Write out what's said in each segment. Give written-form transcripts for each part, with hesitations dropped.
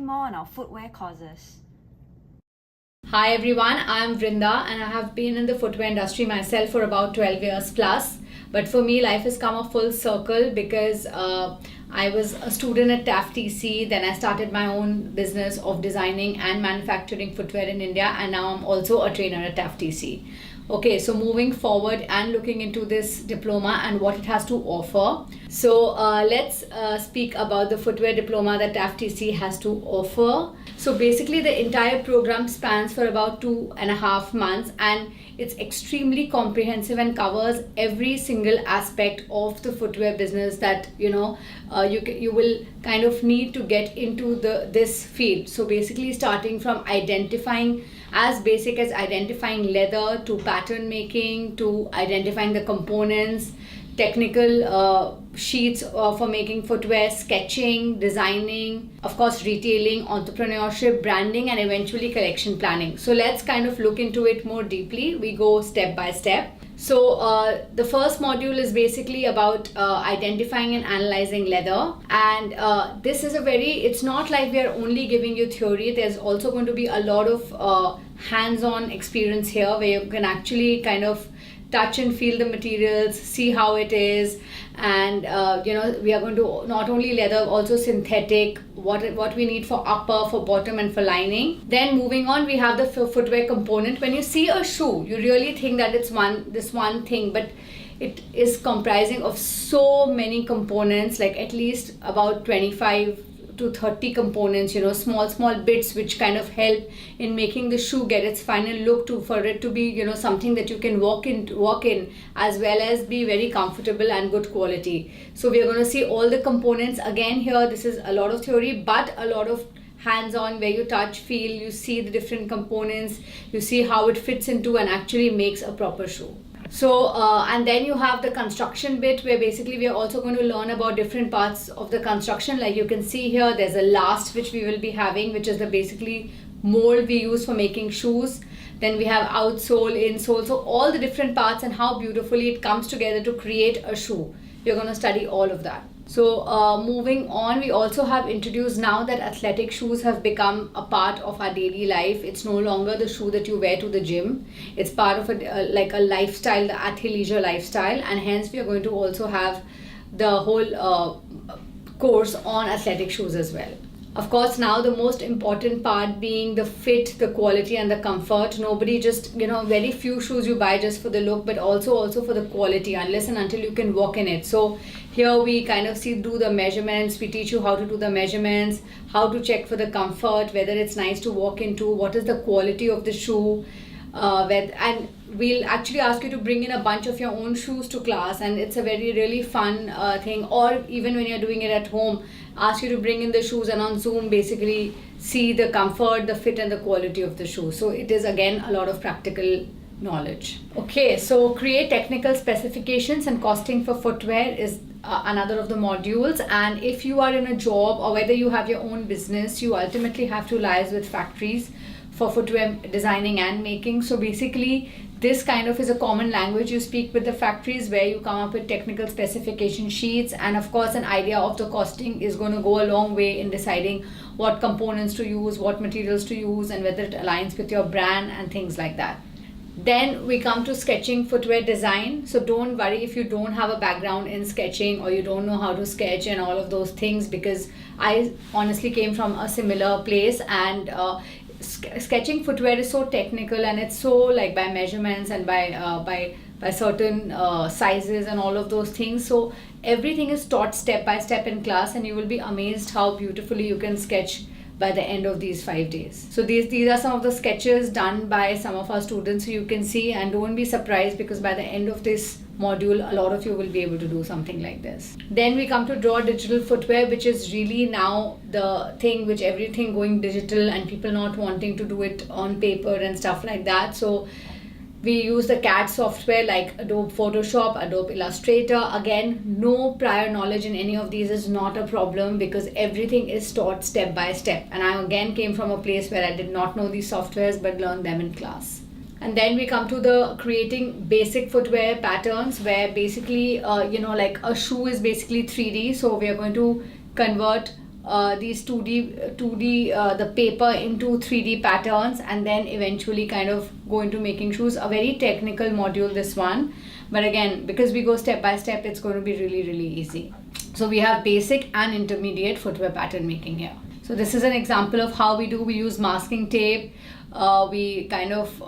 more on our footwear courses. Hi everyone, I'm Vrinda and I have been in the footwear industry myself for about 12 years plus. But for me, life has come a full circle because I was a student at TaF.tc, then I started my own business of designing and manufacturing footwear in India, and now I'm also a trainer at TaF.tc. Okay, so moving forward and looking into this diploma and what it has to offer. So let's speak about the footwear diploma that TaF.tc has to offer. So basically the entire program spans for about 2.5 months, and it's extremely comprehensive and covers every single aspect of the footwear business that you will kind of need to get into this field. So basically starting from identifying, as basic as identifying leather, to pattern making, to identifying the components, technical sheets for making footwear, sketching, designing, of course retailing, entrepreneurship, branding, and eventually collection planning. So let's kind of look into it more deeply. We go step by step. So the first module is basically about identifying and analyzing leather, and this is it's not like we are only giving you theory. There's also going to be a lot of hands-on experience here where you can actually kind of touch and feel the materials, see how it is, and we are going to not only leather, also synthetic, what we need for upper, for bottom, and for lining. Then moving on, we have the footwear component. When you see a shoe, you really think that it's this one thing, but it is comprising of so many components, like at least about 25 to 30 components, small bits which kind of help in making the shoe get its final look, for it to be something that you can walk in, as well as be very comfortable and good quality. So we are going to see all the components again here. This is a lot of theory but a lot of hands-on, where you touch, feel, you see the different components, you see how it fits into and actually makes a proper shoe. So and then you have the construction bit, where basically we are also going to learn about different parts of the construction. Like you can see here, there's a last which we will be having, which is the basically mold we use for making shoes. Then we have outsole, insole, so all the different parts and how beautifully it comes together to create a shoe. You're going to study all of that. So moving on, we also have introduced now that athletic shoes have become a part of our daily life. It's no longer the shoe that you wear to the gym. It's part of like a lifestyle, the athleisure lifestyle, and hence we are going to also have the whole course on athletic shoes as well. Of course, now the most important part being the fit, the quality, and the comfort. Nobody just, very few shoes you buy just for the look, but also for the quality, unless and until you can walk in it. So here we kind of do the measurements. We teach you how to do the measurements, how to check for the comfort, whether it's nice to walk into, what is the quality of the shoe, and we'll actually ask you to bring in a bunch of your own shoes to class, and it's a really fun thing. Or even when you're doing it at home, ask you to bring in the shoes, and on Zoom basically see the comfort, the fit, and the quality of the shoe. So it is again a lot of practical knowledge. Okay, so create technical specifications and costing for footwear is another of the modules. And if you are in a job or whether you have your own business, you ultimately have to liaise with factories for footwear designing and making. So basically this kind of is a common language you speak with the factories, where you come up with technical specification sheets, and of course an idea of the costing is going to go a long way in deciding what components to use, what materials to use, and whether it aligns with your brand and things like that. Then we come to sketching footwear design. So don't worry if you don't have a background in sketching or you don't know how to sketch and all of those things, because I honestly came from a similar place, and sketching footwear is so technical, and it's so like by measurements and by certain sizes and all of those things. So everything is taught step by step in class, and you will be amazed how beautifully you can sketch by the end of these 5 days. So these are some of the sketches done by some of our students, so you can see, and don't be surprised because by the end of this module a lot of you will be able to do something like this. Then we come to draw digital footwear, which is really now the thing, which everything going digital and people not wanting to do it on paper and stuff like that. So we use the CAD software like Adobe Photoshop, Adobe Illustrator. Again, no prior knowledge in any of these is not a problem, because everything is taught step by step. And I again came from a place where I did not know these softwares but learned them in class. And then we come to the creating basic footwear patterns, where basically, like a shoe is basically 3D. So we are going to convert these 2D the paper into 3D patterns, and then eventually kind of go into making shoes. A very technical module, this one, but again, because we go step by step, it's going to be really, really easy. So we have basic and intermediate footwear pattern making here. So this is an example of how we do. We use masking tape. We kind of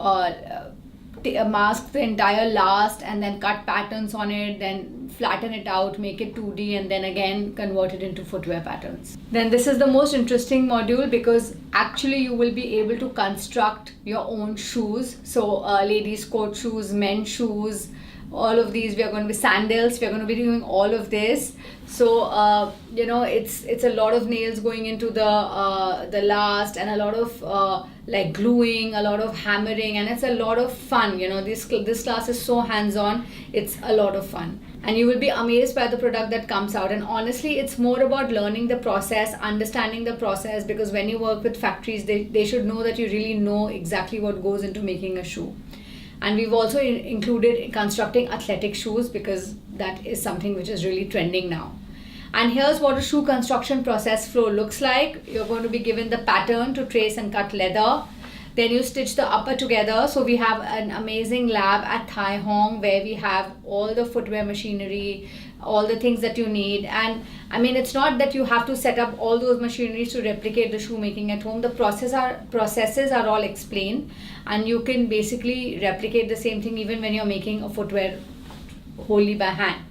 mask the entire last and then cut patterns on it, then flatten it out, make it 2D, and then again convert it into footwear patterns. Then this is the most interesting module, because actually you will be able to construct your own shoes. So ladies coat shoes, men's shoes, all of these. We are going to be sandals, we are going to be doing all of this. So you know, it's a lot of nails going into the last, and a lot of like gluing, a lot of hammering, and it's a lot of fun. You know, this class is so hands-on, it's a lot of fun, and you will be amazed by the product that comes out. And honestly, it's more about learning the process, understanding the process, because when you work with factories, they should know that you really know exactly what goes into making a shoe. And we've also included constructing athletic shoes, because that is something which is really trending now. And here's what a shoe construction process flow looks like. You're going to be given the pattern to trace and cut leather. Then you stitch the upper together. So we have an amazing lab at Thai Hong where we have all the footwear machinery, all the things that you need. And I mean, it's not that you have to set up all those machineries to replicate the shoemaking at home. The processes are all explained, and you can basically replicate the same thing even when you're making a footwear wholly by hand.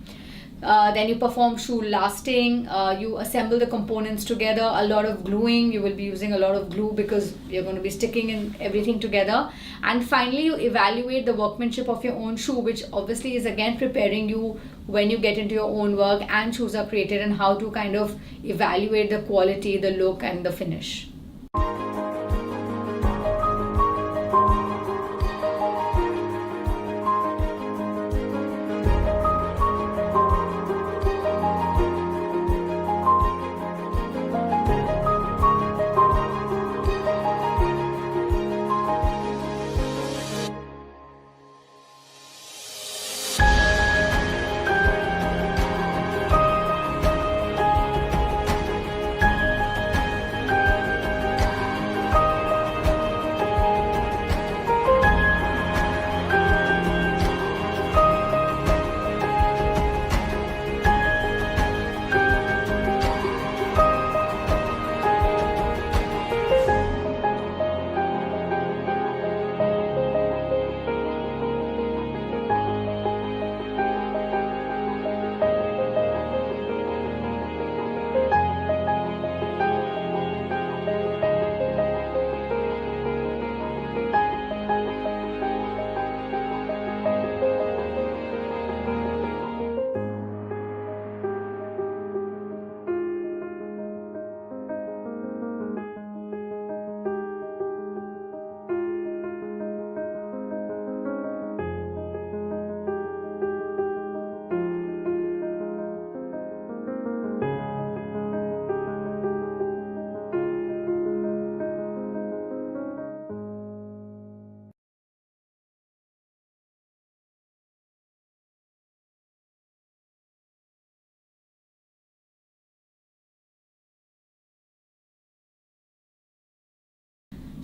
Then you perform shoe lasting, you assemble the components together, a lot of gluing. You will be using a lot of glue because you're going to be sticking in everything together. And finally, you evaluate the workmanship of your own shoe, which obviously is again preparing you when you get into your own work and shoes are created, and how to kind of evaluate the quality, the look, and the finish.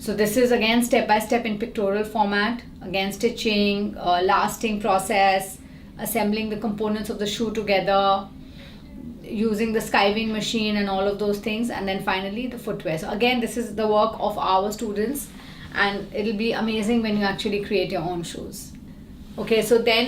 So this is again step by step in pictorial format, again stitching, lasting process, assembling the components of the shoe together, using the skiving machine and all of those things, and then finally the footwear. So again, this is the work of our students, and it'll be amazing when you actually create your own shoes. Okay, so then,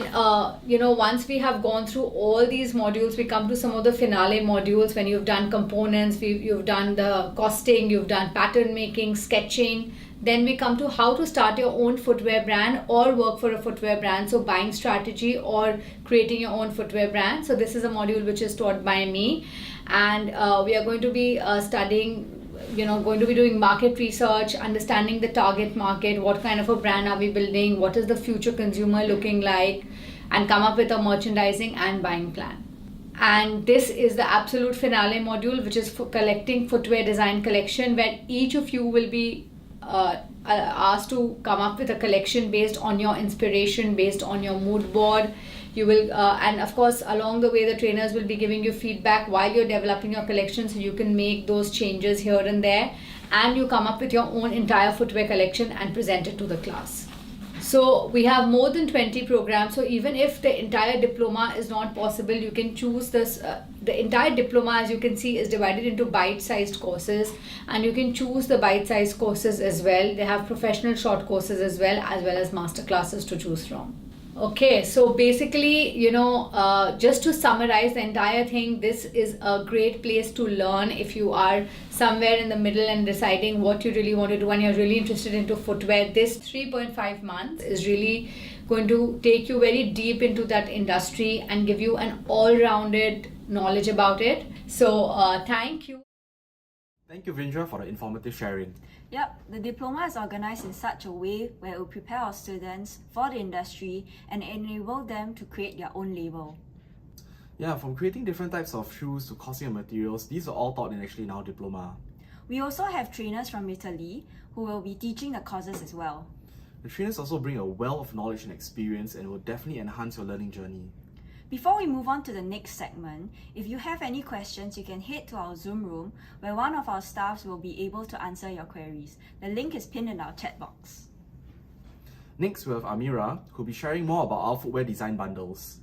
you know, once we have gone through all these modules, we come to some of the finale modules when you've done components, you've done the costing, you've done pattern making, sketching. Then we come to how to start your own footwear brand or work for a footwear brand. So buying strategy or creating your own footwear brand. So this is a module which is taught by me, and we are going to be studying, going to be doing market research, understanding the target market, what kind of a brand are we building, what is the future consumer looking like, and come up with a merchandising and buying plan. And this is the absolute finale module, which is for collecting footwear design collection, where each of you will be asked to come up with a collection based on your inspiration, based on your mood board. You will, and of course, along the way, the trainers will be giving you feedback while you're developing your collection, so you can make those changes here and there, and you come up with your own entire footwear collection and present it to the class. So we have more than 20 programs. So even if the entire diploma is not possible, you can choose this. The entire diploma, as you can see, is divided into bite-sized courses, and you can choose the bite-sized courses as well. They have professional short courses as well as master classes to choose from. Okay, so basically, just to summarize the entire thing, this is a great place to learn if you are somewhere in the middle and deciding what you really want to do and you're really interested into footwear. This 3.5 months is really going to take you very deep into that industry and give you an all-rounded knowledge about it. So thank you. Thank you, Vrinda, for the informative sharing. Yep, the diploma is organized in such a way where it will prepare our students for the industry and enable them to create their own label. Yeah, from creating different types of shoes to costing of materials, these are all taught in our diploma. We also have trainers from Italy who will be teaching the courses as well. The trainers also bring a wealth of knowledge and experience and will definitely enhance your learning journey. Before we move on to the next segment, if you have any questions, you can head to our Zoom room where one of our staffs will be able to answer your queries. The link is pinned in our chat box. Next, we have Amira, who will be sharing more about our footwear design bundles.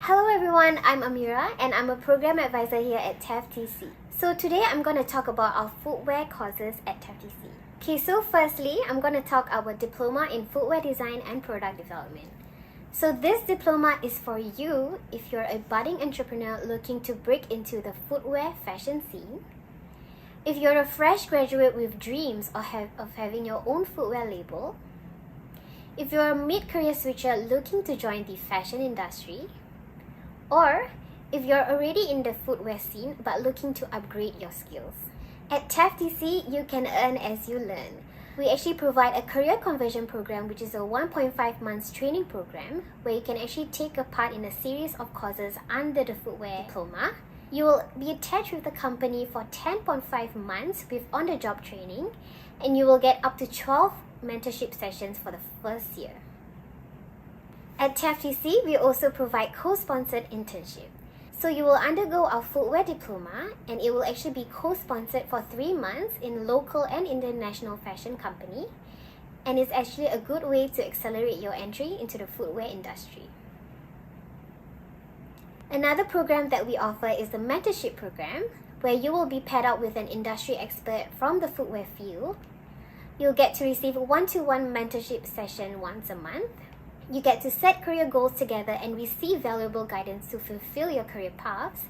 Hello everyone, I'm Amira and I'm a program advisor here at TaF.tc's. So today I'm going to talk about our footwear courses at TaF.tc's. Okay, so firstly, I'm going to talk about diploma in footwear design and product development. So this diploma is for you if you're a budding entrepreneur looking to break into the footwear fashion scene, if you're a fresh graduate with dreams of having your own footwear label, if you're a mid-career switcher looking to join the fashion industry, or if you're already in the footwear scene but looking to upgrade your skills. At TaF.tc's, you can earn as you learn. We actually provide a career conversion program, which is a 1.5 months training program where you can actually take a part in a series of courses under the footwear diploma. You will be attached with the company for 10.5 months with on-the-job training, and you will get up to 12 mentorship sessions for the first year. At TaF.tc's, we also provide co-sponsored internship. So you will undergo our footwear diploma and it will actually be co-sponsored for 3 months in local and international fashion company, and it's actually a good way to accelerate your entry into the footwear industry. Another program that we offer is the Mentorship Programme, where you will be paired up with an industry expert from the footwear field. You'll get to receive a one-to-one mentorship session once a month. You get to set career goals together and receive valuable guidance to fulfill your career paths.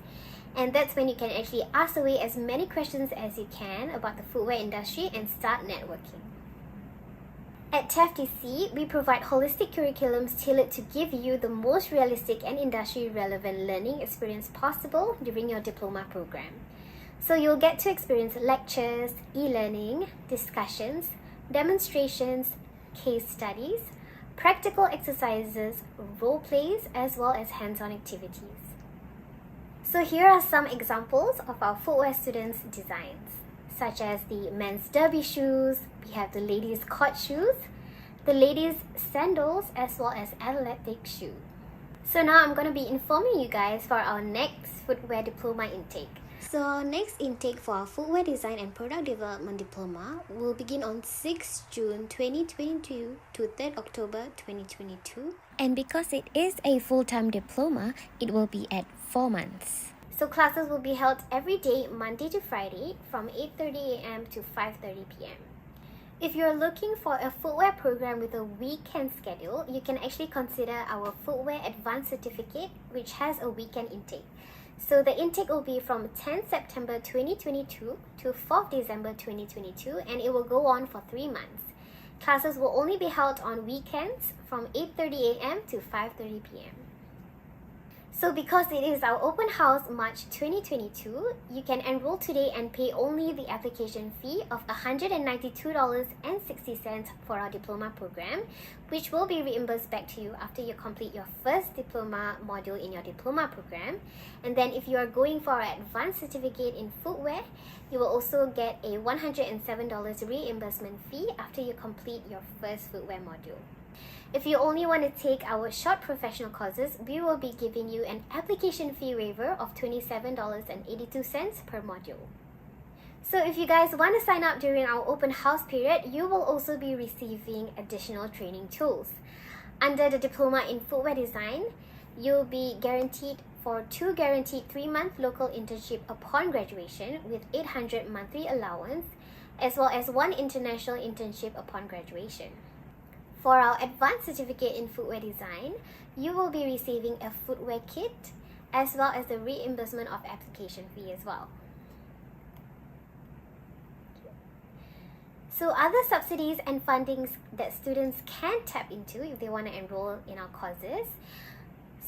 And that's when you can actually ask away as many questions as you can about the footwear industry and start networking. At TaF.tc's, we provide holistic curriculums tailored to give you the most realistic and industry-relevant learning experience possible during your diploma program. So you'll get to experience lectures, e-learning, discussions, demonstrations, case studies, practical exercises, role plays, as well as hands-on activities. So here are some examples of our footwear students' designs, such as the men's derby shoes, we have the ladies' court shoes, the ladies' sandals, as well as athletic shoes. So now I'm going to be informing you guys for our next footwear diploma intake. So our next intake for our Footwear Design and Product Development Diploma will begin on 6 June 2022 to 3rd October 2022. And because it is a full-time diploma, it will be at 4 months. So classes will be held every day, Monday to Friday, from 8:30 a.m. to 5:30 p.m. If you're looking for a footwear program with a weekend schedule, you can actually consider our Footwear Advanced Certificate, which has a weekend intake. So the intake will be from 10 September 2022 to 4th December 2022, and it will go on for 3 months. Classes will only be held on weekends from 8:30 a.m. to 5:30 p.m. So because it is our open house March 2022, you can enroll today and pay only the application fee of $192.60 for our diploma program, which will be reimbursed back to you after you complete your first diploma module in your diploma program. And then if you are going for an advanced certificate in footwear, you will also get a $107 reimbursement fee after you complete your first footwear module. If you only want to take our short professional courses, we will be giving you an application fee waiver of $27.82 per module. So if you guys want to sign up during our open house period, you will also be receiving additional training tools. Under the Diploma in Footwear Design, you'll be guaranteed for 2 guaranteed 3-month local internship upon graduation with 800 monthly allowance, as well as 1 international internship upon graduation. For our advanced certificate in footwear design, you will be receiving a footwear kit as well as the reimbursement of application fee as well. So other subsidies and fundings that students can tap into if they want to enroll in our courses.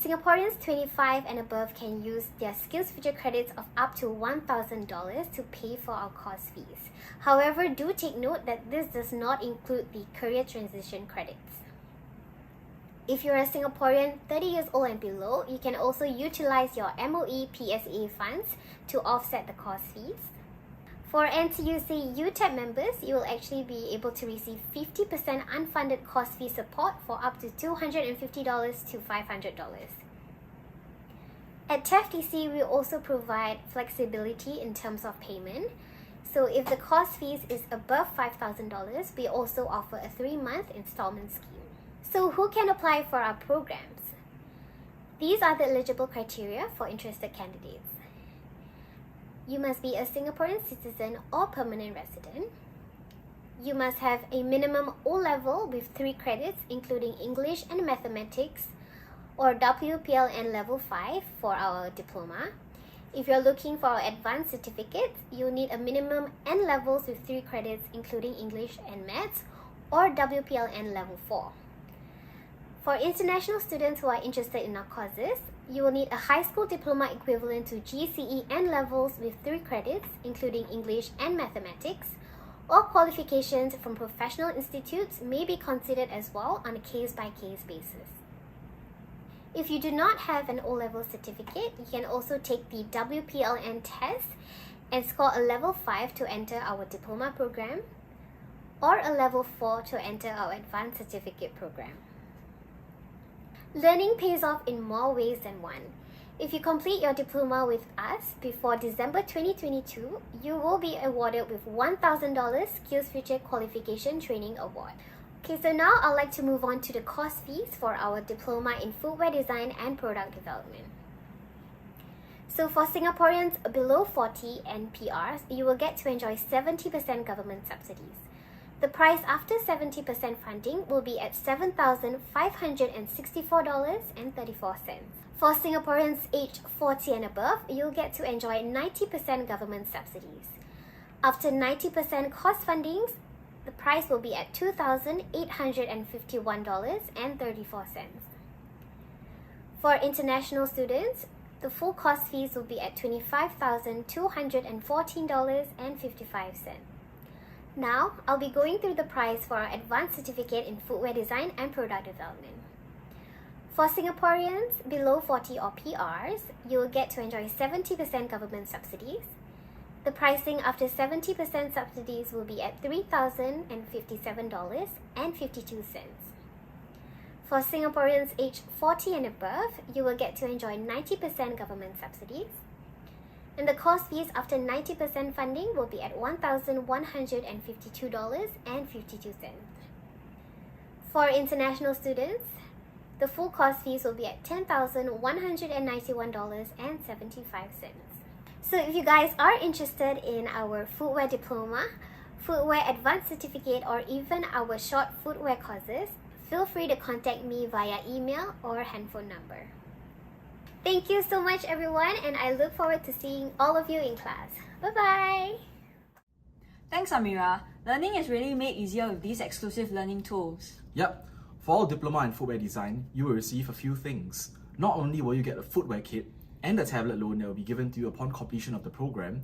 Singaporeans 25 and above can use their SkillsFuture credits of up to $1,000 to pay for our course fees. However, do take note that this does not include the career transition credits. If you're a Singaporean 30 years old and below, you can also utilize your MOE PSA funds to offset the course fees. For NTUC UTAP members, you will actually be able to receive 50% unfunded course fee support for up to $250 to $500. At TaF.tc, we also provide flexibility in terms of payment. So if the course fees is above $5,000, we also offer a 3-month installment scheme. So who can apply for our programs? These are the eligible criteria for interested candidates. You must be a Singaporean citizen or permanent resident. You must have a minimum O-level with 3 credits, including English and Mathematics, or WPLN Level 5 for our diploma. If you're looking for our advanced certificates, you'll need a minimum N levels with 3 credits, including English and Maths, or WPLN Level 4. For international students who are interested in our courses, you will need a high school diploma equivalent to GCE N levels with 3 credits, including English and Mathematics, or qualifications from professional institutes may be considered as well on a case-by-case basis. If you do not have an O-level certificate, you can also take the WPLN test and score a Level 5 to enter our diploma program, or a Level 4 to enter our advanced certificate program. Learning pays off in more ways than one. If you complete your diploma with us before December 2022, you will be awarded with $1,000 SkillsFuture Qualification Training Award. Okay, so now I'd like to move on to the course fees for our diploma in footwear design and product development. So for Singaporeans below 40 and PRs, you will get to enjoy 70% government subsidies. The price after 70% funding will be at $7,564.34. For Singaporeans aged 40 and above, you'll get to enjoy 90% government subsidies. After 90% cost fundings, the price will be at $2,851.34. For international students, the full course fees will be at $25,214.55. Now, I'll be going through the price for our advanced certificate in footwear design and product development. For Singaporeans below 40 or PRs, you will get to enjoy 70% government subsidies. The pricing after 70% subsidies will be at $3,057.52. For Singaporeans aged 40 and above, you will get to enjoy 90% government subsidies. And the course fees after 90% funding will be at $1,152.52. For international students, the full course fees will be at $10,191.75. So if you guys are interested in our footwear diploma, footwear advanced certificate, or even our short footwear courses, feel free to contact me via email or handphone number. Thank you so much, everyone, and I look forward to seeing all of you in class. Bye-bye! Thanks, Amira. Learning is really made easier with these exclusive learning tools. Yep, for all diploma in footwear design, you will receive a few things. Not only will you get a footwear kit and a tablet loan that will be given to you upon completion of the program,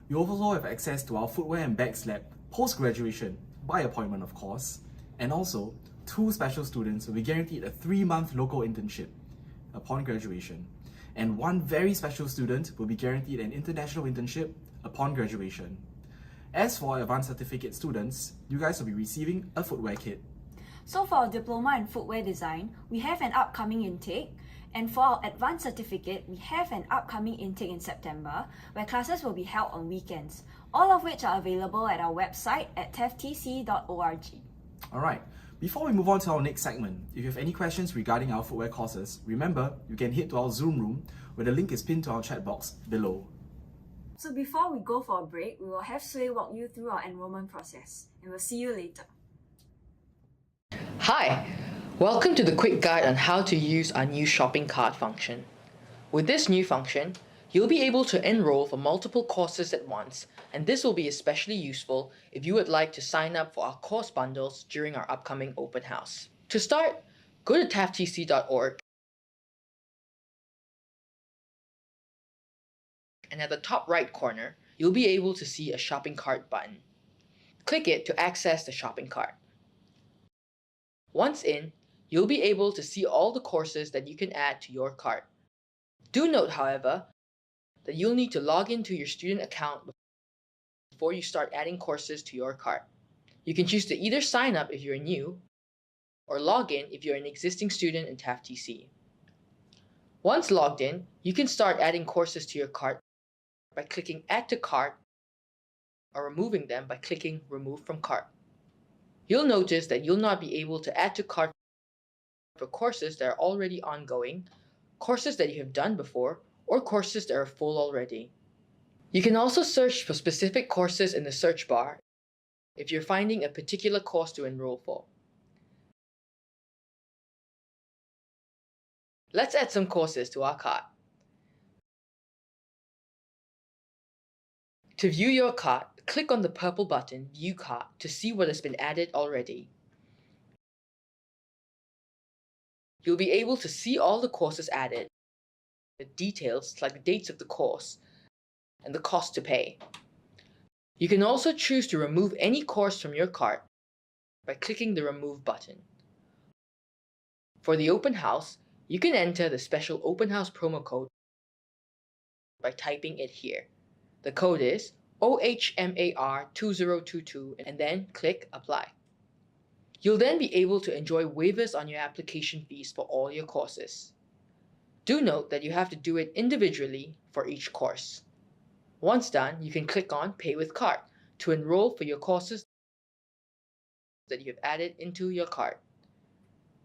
you also have access to our footwear and bags lab post-graduation, by appointment of course, and also 2 special students will be guaranteed a 3-month local internship upon graduation, and 1 very special student will be guaranteed an international internship upon graduation. As for advanced certificate students, you guys will be receiving a footwear kit. So for our Diploma in Footwear Design, we have an upcoming intake, and for our Advanced Certificate, we have an upcoming intake in September, where classes will be held on weekends, all of which are available at our website at TaF.tc's. Alright, before we move on to our next segment, if you have any questions regarding our footwear courses, remember, you can head to our Zoom room, where the link is pinned to our chat box below. So before we go for a break, we will have Sway walk you through our enrollment process, and we'll see you later. Hi, welcome to the quick guide on how to use our new shopping cart function. With this new function, you'll be able to enroll for multiple courses at once, and this will be especially useful if you would like to sign up for our course bundles during our upcoming open house. To start, go to TaF.tc's, and at the top right corner, you'll be able to see a shopping cart button. Click it to access the shopping cart. Once in, you'll be able to see all the courses that you can add to your cart. Do note, however, that you'll need to log into your student account before you start adding courses to your cart. You can choose to either sign up if you're new, or log in if you're an existing student in TaF.tc. Once logged in, you can start adding courses to your cart by clicking Add to Cart, or removing them by clicking Remove from Cart. You'll notice that you'll not be able to add to cart for courses that are already ongoing, courses that you have done before, or courses that are full already. You can also search for specific courses in the search bar if you're finding a particular course to enroll for. Let's add some courses to our cart. To view your cart, click on the purple button View Cart to see what has been added already. You'll be able to see all the courses added, the details like the dates of the course, and the cost to pay. You can also choose to remove any course from your cart by clicking the Remove button. For the open house, you can enter the special open house promo code by typing it here. The code is OHMAR2022 and then click Apply. You'll then be able to enjoy waivers on your application fees for all your courses. Do note that you have to do it individually for each course. Once done, you can click on Pay with Card to enroll for your courses that you have added into your cart.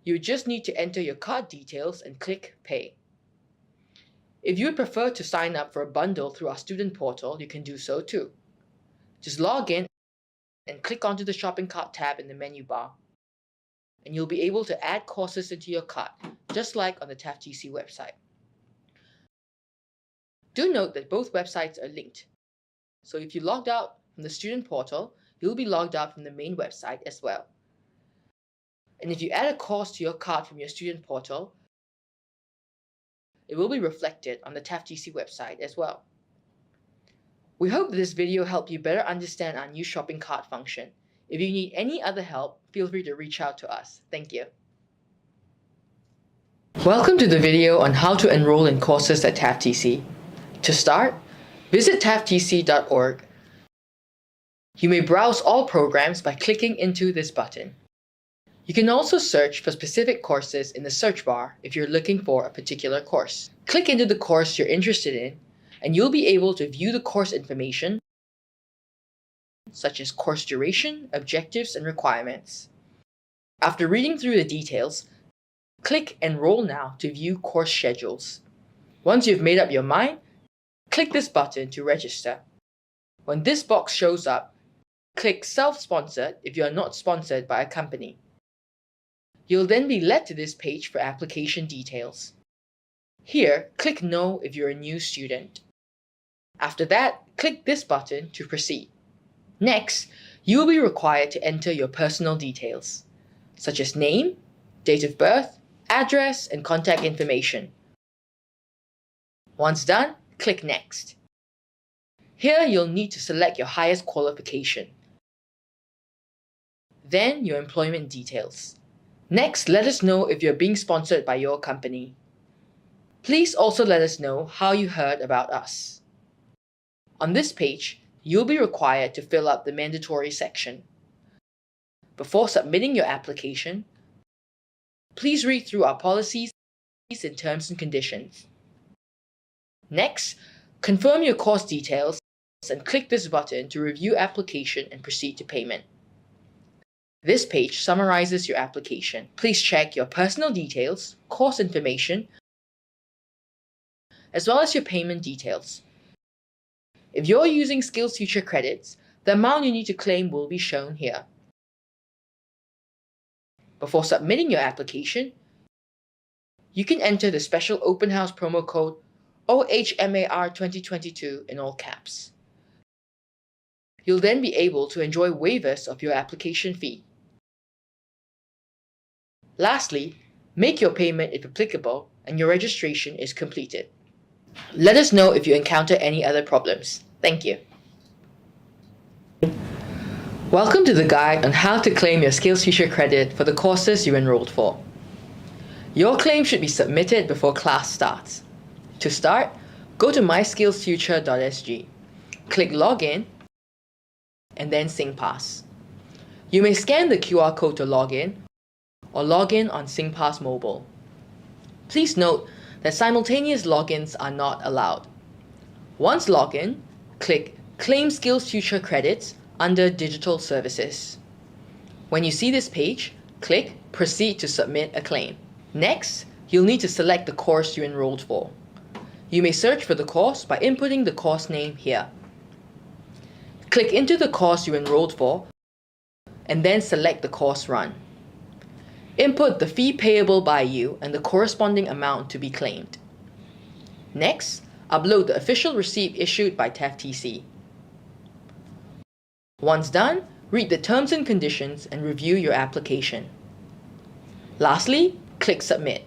You just need to enter your card details and click Pay. If you would prefer to sign up for a bundle through our student portal, you can do so too. Just log in and click onto the shopping cart tab in the menu bar, and you'll be able to add courses into your cart, just like on the TaF.tc website. Do note that both websites are linked, so if you logged out from the student portal, you'll be logged out from the main website as well. And if you add a course to your cart from your student portal, it will be reflected on the TaF.tc website as well. We hope that this video helped you better understand our new shopping cart function. If you need any other help, feel free to reach out to us. Thank you. Welcome to the video on how to enroll in courses at TaF.tc. To start, visit TaF.tc.org. You may browse all programs by clicking into this button. You can also search for specific courses in the search bar if you're looking for a particular course. Click into the course you're interested in, and you'll be able to view the course information, such as course duration, objectives, and requirements. After reading through the details, click Enroll Now to view course schedules. Once you've made up your mind, click this button to register. When this box shows up, click Self-Sponsored if you are not sponsored by a company. You'll then be led to this page for application details. Here, click No if you're a new student. After that, click this button to proceed. Next, you will be required to enter your personal details, such as name, date of birth, address, and contact information. Once done, click Next. Here, you'll need to select your highest qualification. Then, your employment details. Next, let us know if you're being sponsored by your company. Please also let us know how you heard about us. On this page, you'll be required to fill out the mandatory section. Before submitting your application, Please read through our policies and terms and conditions. Next, confirm your course details and click this button to review application and proceed to payment. This page summarizes your application. Please check your personal details, course information, as well as your payment details. If you're using SkillsFuture credits, the amount you need to claim will be shown here. Before submitting your application, you can enter the special open house promo code OHMAR 2022 in all caps. You'll then be able to enjoy waivers of your application fee. Lastly, make your payment if applicable and your registration is completed. Let us know if you encounter any other problems. Thank you. Welcome to the guide on how to claim your SkillsFuture credit for the courses you enrolled for. Your claim should be submitted before class starts. To start, go to myskillsfuture.sg, click Login, and then SingPass. You may scan the QR code to log in or log in on SingPass Mobile. Please note that simultaneous logins are not allowed. Once logged in, click Claim SkillsFuture Credits under Digital Services. When you see this page, click Proceed to submit a claim. Next, you'll need to select the course you enrolled for. You may search for the course by inputting the course name here. Click into the course you enrolled for and then select the course run. Input the fee payable by you and the corresponding amount to be claimed. Next, upload the official receipt issued by TaF.tc. Once done, read the terms and conditions and review your application. Lastly, click Submit.